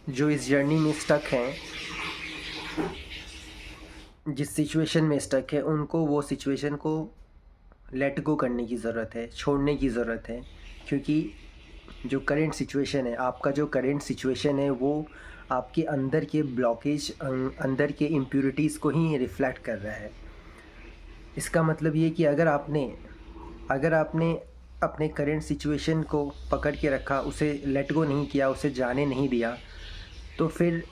जो इस जर्नी में स्टक हैं, जिस सिचुएशन में स्टक है, उनको वो सिचुएशन को लेट गो करने की ज़रूरत है, छोड़ने की ज़रूरत है। क्योंकि जो करंट सिचुएशन है, आपका जो करंट सिचुएशन है, वो आपके अंदर के ब्लॉकेज, अंदर के इम्प्योरिटीज़ को ही रिफ़्लेक्ट कर रहा है। इसका मतलब ये कि अगर आपने अपने करंट सिचुएशन को पकड़ के रखा, उसे लेट गो नहीं किया, उसे जाने नहीं दिया, तो फिर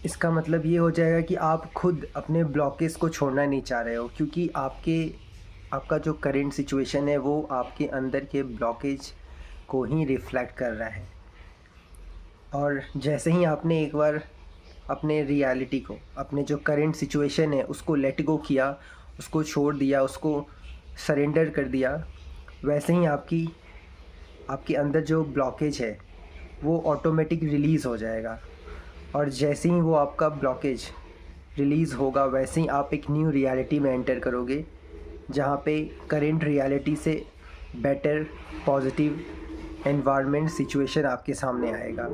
इसका मतलब ये हो जाएगा कि आप खुद अपने ब्लॉकेज को छोड़ना नहीं चाह रहे हो। क्योंकि आपका जो करंट सिचुएशन है, वो आपके अंदर के ब्लॉकेज को ही रिफ़्लेक्ट कर रहा है। और जैसे ही आपने एक बार अपने रियलिटी को, अपने जो करंट सिचुएशन है, उसको लेट गो किया, उसको छोड़ दिया, उसको सरेंडर कर दिया, वैसे ही आपके अंदर जो ब्लॉकेज है, वो ऑटोमेटिक रिलीज़ हो जाएगा। और जैसे ही वो आपका ब्लॉकेज रिलीज़ होगा, वैसे ही आप एक न्यू रियलिटी में एंटर करोगे, जहाँ पे करंट रियलिटी से बेटर पॉजिटिव एनवायरनमेंट सिचुएशन आपके सामने आएगा।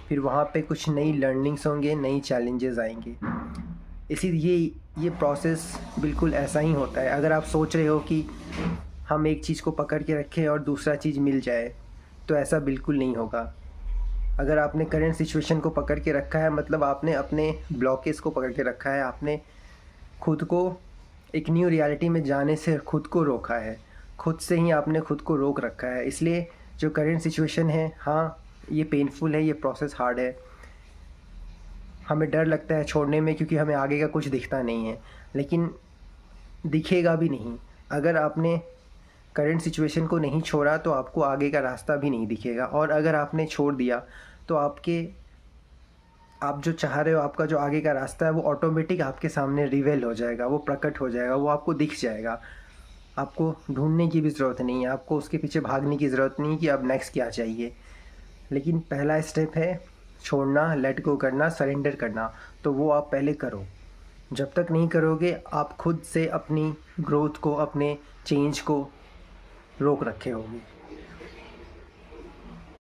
फिर वहाँ पे कुछ नई लर्निंग्स होंगे, नई चैलेंजेस आएंगे। इसीलिए ये प्रोसेस बिल्कुल ऐसा ही होता है। अगर आप सोच रहे हो कि हम एक चीज़ को पकड़ के रखें और दूसरा चीज़ मिल जाए, तो ऐसा बिल्कुल नहीं होगा। अगर आपने करंट सिचुएशन को पकड़ के रखा है, मतलब आपने अपने ब्लॉकेज को पकड़ के रखा है, आपने खुद को एक न्यू रियलिटी में जाने से खुद को रोका है, खुद से ही आपने खुद को रोक रखा है। इसलिए जो करंट सिचुएशन है, हाँ ये पेनफुल है, ये प्रोसेस हार्ड है, हमें डर लगता है छोड़ने में, क्योंकि हमें आगे का कुछ दिखता नहीं है। लेकिन दिखेगा भी नहीं। अगर आपने करंट सिचुएशन को नहीं छोड़ा, तो आपको आगे का रास्ता भी नहीं दिखेगा। और अगर आपने छोड़ दिया, तो आप जो चाह रहे हो, आपका जो आगे का रास्ता है, वो ऑटोमेटिक आपके सामने रिवेल हो जाएगा, वो प्रकट हो जाएगा, वो आपको दिख जाएगा। आपको ढूंढने की भी ज़रूरत नहीं है, आपको उसके पीछे भागने की ज़रूरत नहीं कि अब नेक्स्ट क्या चाहिए। लेकिन पहला स्टेप है छोड़ना, लेट गो करना, सरेंडर करना। तो वो आप पहले करो। जब तक नहीं करोगे, आप खुद से अपनी ग्रोथ को, अपने चेंज को रोक रखे होगे।